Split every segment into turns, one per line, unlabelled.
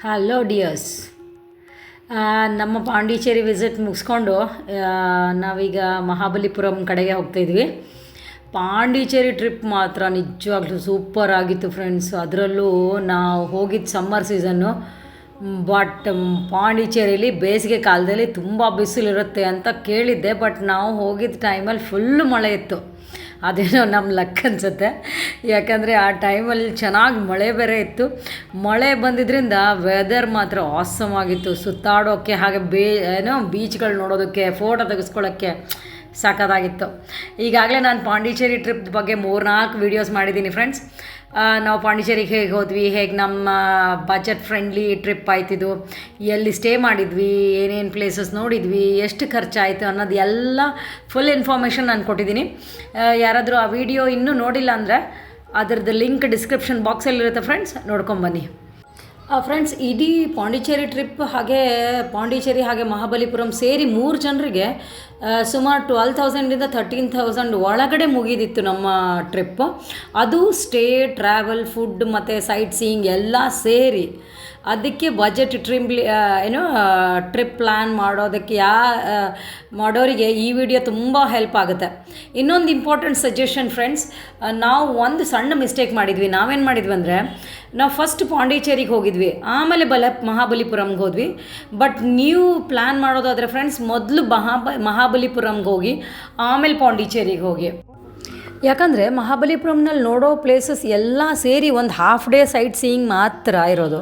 Hello dears, ನಮ್ಮ Pondicherry visit ಮುಗಿಸ್ಕೊಂಡು ನಾವೀಗ ಮಹಾಬಲಿಪುರಂ ಕಡೆಗೆ ಹೋಗ್ತಾಯಿದ್ವಿ. ಪಾಂಡಿಚೇರಿ ಟ್ರಿಪ್ ಮಾತ್ರ ನಿಜವಾಗ್ಲೂ ಸೂಪರ್ ಆಗಿತ್ತು ಫ್ರೆಂಡ್ಸ್. ಅದರಲ್ಲೂ ನಾವು ಹೋಗಿದ್ದು ಸಮ್ಮರ್ ಸೀಸನ್ನು. ಬಟ್ ಪಾಂಡಿಚೇರಿಯಲ್ಲಿ ಬೇಸಿಗೆ ಕಾಲದಲ್ಲಿ ತುಂಬ ಬಿಸಿಲಿರುತ್ತೆ ಅಂತ ಕೇಳಿದ್ದೆ. ಬಟ್ ನಾವು ಹೋಗಿದ್ದ ಟೈಮಲ್ಲಿ ಫುಲ್ಲು ಮಳೆ ಇತ್ತು. ಅದೇನೋ ನಮ್ಮ ಲಕ್ ಅನಿಸುತ್ತೆ. ಯಾಕಂದರೆ ಆ ಟೈಮಲ್ಲಿ ಚೆನ್ನಾಗಿ ಮಳೆ ಬೇರೆ ಇತ್ತು. ಮಳೆ ಬಂದಿದ್ದರಿಂದ ವೆದರ್ ಮಾತ್ರ ಆಸಮ್ ಆಗಿತ್ತು. ಸುತ್ತಾಡೋಕ್ಕೆ ಹಾಗೆ ಬೀಚ್ಗಳು ನೋಡೋದಕ್ಕೆ, ಫೋಟೋ ತೆಗೆಸ್ಕೊಳ್ಳೋಕ್ಕೆ ಸಖತ್ತಾಗಿತ್ತು. ಈಗಾಗಲೇ ನಾನು ಪಾಂಡಿಚೇರಿ ಟ್ರಿಪ್ ಬಗ್ಗೆ 3-4 ವೀಡಿಯೋಸ್ ಮಾಡಿದ್ದೀನಿ ಫ್ರೆಂಡ್ಸ್. ನಾವು ಪಾಂಡಿಚೇರಿಗೆ ಹೇಗೆ ಹೋದ್ವಿ, ಹೇಗೆ ನಮ್ಮ ಬಜೆಟ್ ಫ್ರೆಂಡ್ಲಿ ಟ್ರಿಪ್ ಆಯ್ತಿದ್ದು, ಎಲ್ಲಿ ಸ್ಟೇ ಮಾಡಿದ್ವಿ, ಏನೇನು ಪ್ಲೇಸಸ್ ನೋಡಿದ್ವಿ, ಎಷ್ಟು ಖರ್ಚಾಯಿತು ಅನ್ನೋದು ಎಲ್ಲ ಫುಲ್ ಇನ್ಫಾರ್ಮೇಷನ್ ನಾನು ಕೊಟ್ಟಿದ್ದೀನಿ. ಯಾರಾದರೂ ಆ ವಿಡಿಯೋ ಇನ್ನೂ ನೋಡಿಲ್ಲ ಅಂದರೆ ಅದರದ್ದು ಲಿಂಕ್ ಡಿಸ್ಕ್ರಿಪ್ಷನ್ ಬಾಕ್ಸಲ್ಲಿರುತ್ತೆ ಫ್ರೆಂಡ್ಸ್, ನೋಡ್ಕೊಂಬನ್ನಿ. ಫ್ರೆಂಡ್ಸ್, ಇಡೀ ಪಾಂಡಿಚೇರಿ ಟ್ರಿಪ್ ಹಾಗೆ ಪಾಂಡಿಚೇರಿ ಹಾಗೆ ಮಹಾಬಲಿಪುರಂ ಸೇರಿ 3 ಜನರಿಗೆ ಸುಮಾರು 12,000 13,000 ಒಳಗಡೆ ಮುಗಿದಿತ್ತು ನಮ್ಮ ಟ್ರಿಪ್ಪು. ಅದು ಸ್ಟೇ, ಟ್ರಾವೆಲ್, ಫುಡ್ ಮತ್ತು ಸೈಟ್ ಸೀಯಿಂಗ್ ಎಲ್ಲ ಸೇರಿ. ಅದಕ್ಕೆ ಬಜೆಟ್ ಟ್ರಿಪ್ ಪ್ಲ್ಯಾನ್ ಮಾಡೋದಕ್ಕೆ ಮಾಡೋರಿಗೆ ಈ ವಿಡಿಯೋ ತುಂಬ ಹೆಲ್ಪ್ ಆಗುತ್ತೆ. ಇನ್ನೊಂದು ಇಂಪಾರ್ಟೆಂಟ್ ಸಜೆಷನ್ ಫ್ರೆಂಡ್ಸ್, ನಾವು ಒಂದು ಸಣ್ಣ ಮಿಸ್ಟೇಕ್ ಮಾಡಿದ್ವಿ. ನಾವೇನು ಮಾಡಿದ್ವಿ ಅಂದರೆ, ನಾವು ಫಸ್ಟ್ ಪಾಂಡಿಚೇರಿಗೆ ಹೋಗಿದ್ವಿ, ಆಮೇಲೆ ಮಹಾಬಲಿಪುರಂಗೆ ಹೋದ್ವಿ. ಬಟ್ ನೀವು ಪ್ಲ್ಯಾನ್ ಮಾಡೋದಾದರೆ ಫ್ರೆಂಡ್ಸ್, ಮೊದಲು ಮಹಾಬಲಿಪುರಂಗೆ ಹೋಗಿ ಆಮೇಲೆ ಪಾಂಡಿಚೇರಿಗೆ ಹೋಗಿ. ಯಾಕಂದರೆ ಮಹಾಬಲಿಪುರಂನಲ್ಲಿ ನೋಡೋ ಪ್ಲೇಸಸ್ ಎಲ್ಲ ಸೇರಿ ಒಂದು ಹಾಫ್ ಡೇ ಸೈಟ್ ಸೀಯಿಂಗ್ ಮಾತ್ರ ಇರೋದು.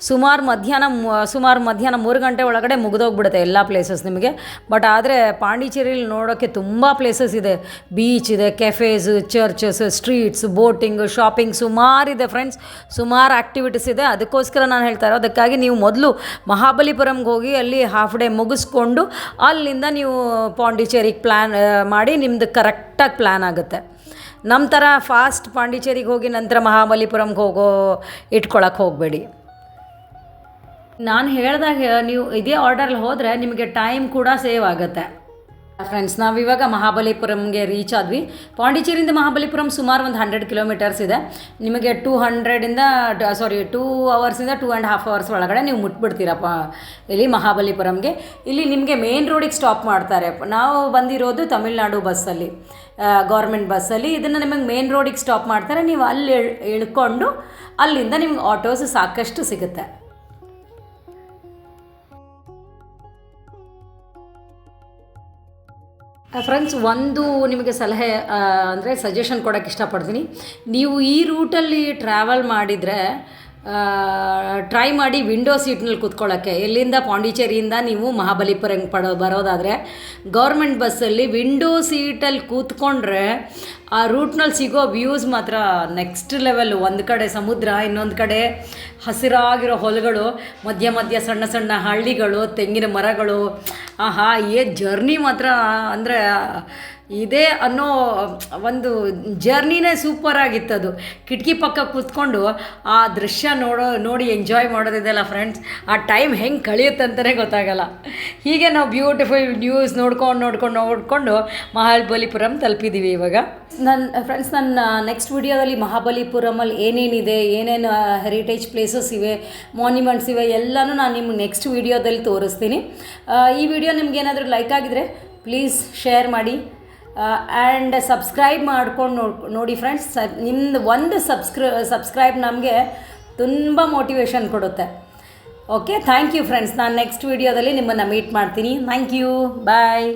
ಸುಮಾರು ಮಧ್ಯಾಹ್ನ 3 ಗಂಟೆ ಒಳಗಡೆ ಮುಗಿದೋಗ್ಬಿಡುತ್ತೆ ಎಲ್ಲ ಪ್ಲೇಸಸ್ ನಿಮಗೆ. ಬಟ್ ಆದರೆ ಪಾಂಡಿಚೇರಿಯಲ್ಲಿ ನೋಡೋಕ್ಕೆ ತುಂಬ ಪ್ಲೇಸಸ್ ಇದೆ. ಬೀಚ್ ಇದೆ, cafes, churches, streets, boating, shopping ಸುಮಾರಿದೆ ಫ್ರೆಂಡ್ಸ್. ಸುಮಾರು ಆ್ಯಕ್ಟಿವಿಟೀಸ್ ಇದೆ. ಅದಕ್ಕೋಸ್ಕರ ನಾನು ಹೇಳ್ತಾ ಇರೋದು, ಅದಕ್ಕಾಗಿ ನೀವು ಮೊದಲು ಮಹಾಬಲಿಪುರಂಗೆ ಹೋಗಿ ಅಲ್ಲಿ ಹಾಫ್ ಡೇ ಮುಗಿಸ್ಕೊಂಡು ಅಲ್ಲಿಂದ ನೀವು ಪಾಂಡಿಚೇರಿಗೆ ಪ್ಲ್ಯಾನ್ ಮಾಡಿ ನಿಮ್ಮದು ಕರೆಕ್ಟಾಗಿ ಪ್ಲ್ಯಾನ್ ಆಗುತ್ತೆ. ನಮ್ಮ ಥರ ಫಾಸ್ಟ್ ಪಾಂಡಿಚೇರಿಗೆ ಹೋಗಿ ನಂತರ ಮಹಾಬಲಿಪುರಂಗೆ ಇಟ್ಕೊಳಕ್ಕೆ ಹೋಗಬೇಡಿ. ನಾನು ಹೇಳಿದಾಗ ನೀವು ಇದೇ ಆರ್ಡರಲ್ಲಿ ಹೋದರೆ ನಿಮಗೆ ಟೈಮ್ ಕೂಡ ಸೇವ್ ಆಗುತ್ತೆ. ಫ್ರೆಂಡ್ಸ್, ನಾವಿವಾಗ ಮಹಾಬಲಿಪುರಂಗೆ ರೀಚ್ ಆದ್ವಿ. ಪಾಂಡಿಚೇರಿಯಿಂದ ಮಹಾಬಲಿಪುರಂ ಸುಮಾರು ಒಂದು 100 ಕಿಲೋಮೀಟರ್ಸ್ ಇದೆ. ನಿಮಗೆ 2 ಅವರ್ಸಿಂದ 2.5 ಅವರ್ಸ್ ಒಳಗಡೆ ನೀವು ಮುಟ್ಬಿಡ್ತೀರಪ್ಪ ಇಲ್ಲಿ ಮಹಾಬಲಿಪುರಂಗೆ. ಇಲ್ಲಿ ನಿಮಗೆ ಮೇನ್ ರೋಡಿಗೆ ಸ್ಟಾಪ್ ಮಾಡ್ತಾರೆ. ನಾವು ಬಂದಿರೋದು ತಮಿಳ್ನಾಡು ಬಸ್ಸಲ್ಲಿ, ಗೌರ್ಮೆಂಟ್ ಬಸ್ಸಲ್ಲಿ. ಇದನ್ನು ನಿಮಗೆ ಮೇನ್ ರೋಡಿಗೆ ಸ್ಟಾಪ್ ಮಾಡ್ತಾರೆ. ನೀವು ಅಲ್ಲಿ ಇಳ್ಕೊಂಡು ಅಲ್ಲಿಂದ ನಿಮ್ಗೆ ಆಟೋಸ್ ಸಾಕಷ್ಟು ಸಿಗುತ್ತೆ. ಫ್ರೆಂಡ್ಸ್, ಒಂದು ನಿಮಗೆ ಸಲಹೆ ಅಂದರೆ ಸಜೆಷನ್ ಕೊಡೋಕ್ಕೆ ಇಷ್ಟಪಡ್ತೀನಿ. ನೀವು ಈ ರೂಟಲ್ಲಿ ಟ್ರಾವೆಲ್ ಮಾಡಿದರೆ ಟ್ರೈ ಮಾಡಿ ವಿಂಡೋ ಸೀಟ್ನಲ್ಲಿ ಕೂತ್ಕೊಳ್ಳೋಕ್ಕೆ. ಎಲ್ಲಿಂದ ಪಾಂಡಿಚೇರಿಯಿಂದ ನೀವು ಮಹಾಬಲಿಪುರಂಗೆ ಬರೋದಾದರೆ ಗೌರ್ಮೆಂಟ್ ಬಸ್ಸಲ್ಲಿ ವಿಂಡೋ ಸೀಟಲ್ಲಿ ಕೂತ್ಕೊಂಡ್ರೆ ಆ ರೂಟ್ನಲ್ಲಿ ಸಿಗೋ ವ್ಯೂಸ್ ಮಾತ್ರ ನೆಕ್ಸ್ಟ್ ಲೆವೆಲ್. ಒಂದು ಕಡೆ ಸಮುದ್ರ, ಇನ್ನೊಂದು ಕಡೆ ಹಸಿರಾಗಿರೋ ಹೊಲಗಳು, ಮಧ್ಯ ಸಣ್ಣ ಸಣ್ಣ ಹಳ್ಳಿಗಳು, ತೆಂಗಿನ ಮರಗಳು. ಜರ್ನಿ ಮಾತ್ರ ಅಂದರೆ ಇದೇ ಅನ್ನೋ ಒಂದು ಜರ್ನಿನೇ ಸೂಪರಾಗಿತ್ತದು. ಕಿಟಕಿ ಪಕ್ಕ ಕೂತ್ಕೊಂಡು ಆ ದೃಶ್ಯ ನೋಡಿ ಎಂಜಾಯ್ ಮಾಡೋದಿದೆಯಲ್ಲ ಫ್ರೆಂಡ್ಸ್, ಆ ಟೈಮ್ ಹೆಂಗೆ ಕಳೆಯುತ್ತೆ ಅಂತಲೇ ಗೊತ್ತಾಗಲ್ಲ. ಹೀಗೆ ನಾವು ಬ್ಯೂಟಿಫುಲ್ ನ್ಯೂಸ್ ನೋಡ್ಕೊಂಡು ಮಹಾಬಲಿಪುರಂ ತಲುಪಿದ್ದೀವಿ ಇವಾಗ. ನನ್ನ ನೆಕ್ಸ್ಟ್ ವಿಡಿಯೋದಲ್ಲಿ ಮಹಾಬಲಿಪುರಮಲ್ಲಿ ಏನೇನಿದೆ, ಏನೇನು ಹೆರಿಟೇಜ್ ಪ್ಲೇಸಸ್ ಇವೆ, ಮಾನ್ಯುಮೆಂಟ್ಸ್ ಇವೆ, ಎಲ್ಲನೂ ನಾನು ನಿಮ್ಗೆ ನೆಕ್ಸ್ಟ್ ವಿಡಿಯೋದಲ್ಲಿ ತೋರಿಸ್ತೀನಿ. ಈ ವಿಡಿಯೋ ನಿಮ್ಗೇನಾದರೂ ಲೈಕ್ ಆಗಿದರೆ ಪ್ಲೀಸ್ ಶೇರ್ ಮಾಡಿ ಆ್ಯಂಡ್ ಸಬ್ಸ್ಕ್ರೈಬ್ ಮಾಡ್ಕೊಂಡು ನೋಡಿ ಫ್ರೆಂಡ್ಸ್. ನಿಮ್ಮದು ಒಂದು ಸಬ್ಸ್ಕ್ರೈಬ್ ನಮಗೆ ತುಂಬ ಮೋಟಿವೇಶನ್ ಕೊಡುತ್ತೆ. Okay, thank you friends. ನಾನು ನೆಕ್ಸ್ಟ್ ವಿಡಿಯೋದಲ್ಲಿ ನಿಮ್ಮನ್ನು ಮೀಟ್ ಮಾಡ್ತೀನಿ. Thank you, bye.